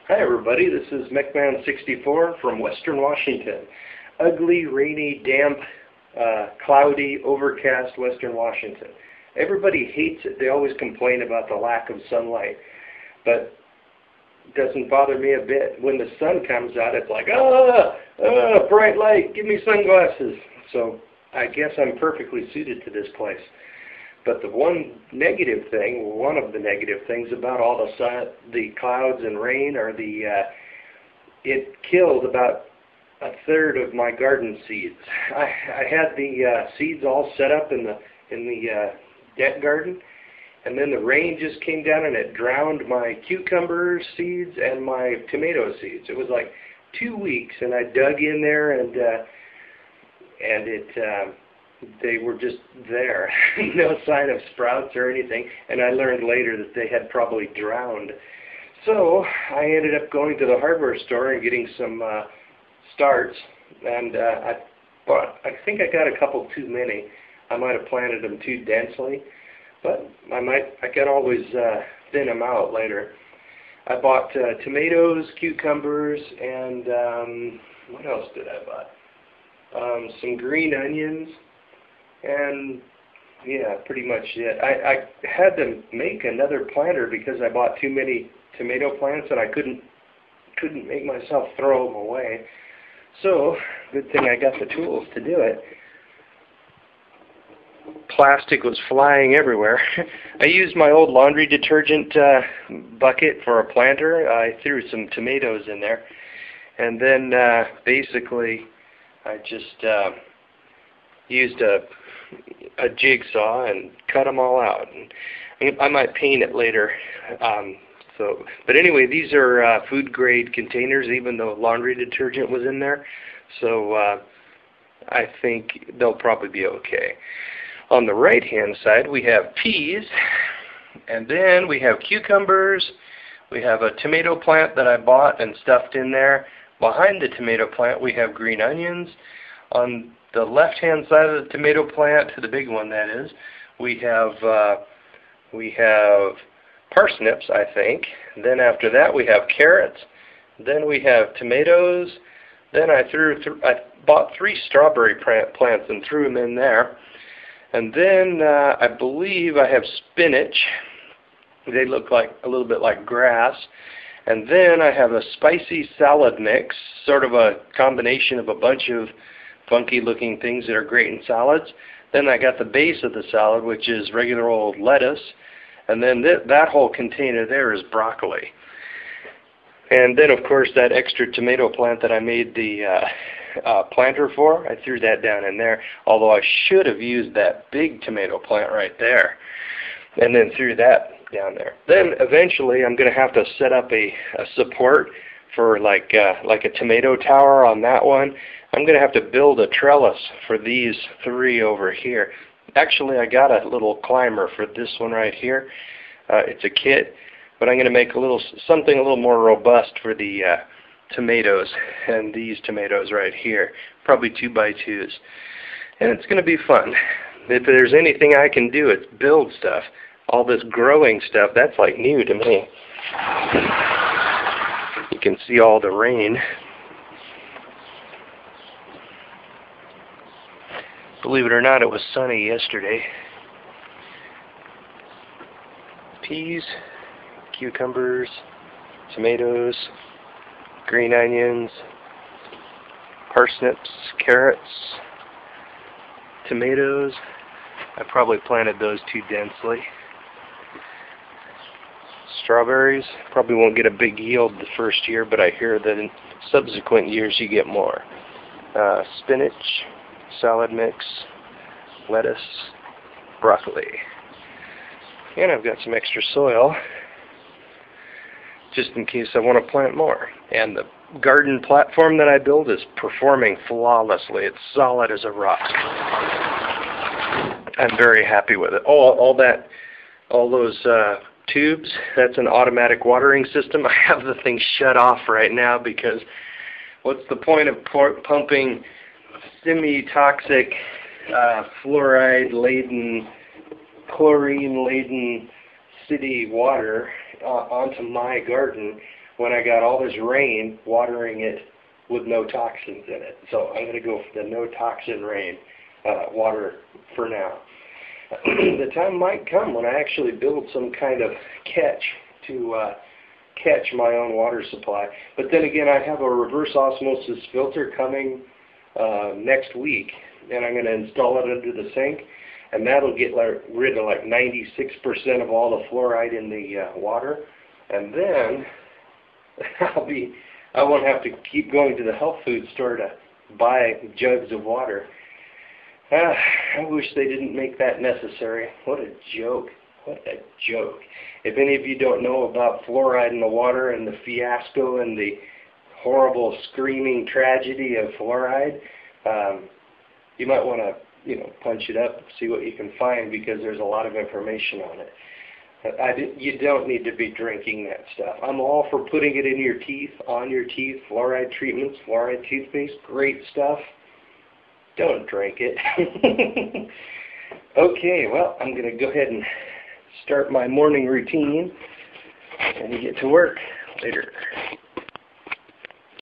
Hi everybody, this is McMahon64 from Western Washington. Ugly, rainy, damp, cloudy, overcast Western Washington. Everybody hates it. They always complain about the lack of sunlight. But it doesn't bother me a bit. When the sun comes out, it's like, bright light, give me sunglasses. So I guess I'm perfectly suited to this place. But the one of the negative things about all the clouds and rain are it killed about a third of my garden seeds. I had the seeds all set up in the deck garden, and then the rain just came down and it drowned my cucumber seeds and my tomato seeds. It was like 2 weeks, and I dug in there and they were just there. No sign of sprouts or anything, and I learned later that they had probably drowned. So I ended up going to the hardware store and getting some starts, and I think I got a couple too many. I might have planted them too densely, but I can always thin them out later. I bought tomatoes, cucumbers, and what else did I buy? Some green onions. And yeah, pretty much it. I had to make another planter because I bought too many tomato plants and I couldn't make myself throw them away. So, good thing I got the tools to do it. Plastic was flying everywhere. I used my old laundry detergent bucket for a planter. I threw some tomatoes in there, and then basically I just used a jigsaw and cut them all out. And I might paint it later. But anyway, these are food grade containers, even though laundry detergent was in there. So I think they'll probably be okay. On the right hand side we have peas, and then we have cucumbers. We have a tomato plant that I bought and stuffed in there. Behind the tomato plant we have green onions. On the left-hand side of the tomato plant, the big one that is, we have parsnips, I think. Then after that we have carrots. Then we have tomatoes. Then I bought 3 strawberry plants and threw them in there. And then I believe I have spinach. They look like a little bit like grass. And then I have a spicy salad mix, sort of a combination of a bunch of funky looking things that are great in salads. Then I got the base of the salad, which is regular old lettuce, and then that whole container there is broccoli. And then of course that extra tomato plant that I made the planter for, I threw that down in there, although I should have used that big tomato plant right there, and then threw that down there. Then eventually I'm going to have to set up a support for like a tomato tower on that one. I'm going to have to build a trellis for these 3 over here. Actually, I got a little climber for this one right here. It's a kit, but I'm going to make something a little more robust for the tomatoes and these tomatoes right here. Probably 2x2s. And it's going to be fun. If there's anything I can do, it's build stuff. All this growing stuff, that's like new to me. You can see all the rain. Believe it or not, it was sunny yesterday. Peas, cucumbers, tomatoes, green onions, parsnips, carrots, tomatoes. I probably planted those too densely. Strawberries, probably won't get a big yield the first year, but I hear that in subsequent years you get more. Spinach, salad mix, lettuce, broccoli. And I've got some extra soil just in case I want to plant more. And the garden platform that I built is performing flawlessly. It's solid as a rock. I'm very happy with it. All those tubes, that's an automatic watering system. I have the thing shut off right now because what's the point of pumping semi-toxic, fluoride-laden, chlorine-laden city water onto my garden when I got all this rain watering it with no toxins in it. So I'm going to go for the no toxin rain water for now. The time might come when I actually build some kind of catch to catch my own water supply. But then again, I have a reverse osmosis filter coming next week, and I'm going to install it under the sink, and that'll get rid of like 96% of all the fluoride in the water, and then I won't have to keep going to the health food store to buy jugs of water. I wish they didn't make that necessary. What a joke. What a joke. If any of you don't know about fluoride in the water and the fiasco and the horrible screaming tragedy of fluoride, you might want to, punch it up and see what you can find, because there's a lot of information on it. You don't need to be drinking that stuff. I'm all for putting it in your teeth, on your teeth, fluoride treatments, fluoride toothpaste, great stuff. Don't drink it. Okay, well, I'm going to go ahead and start my morning routine and get to work later.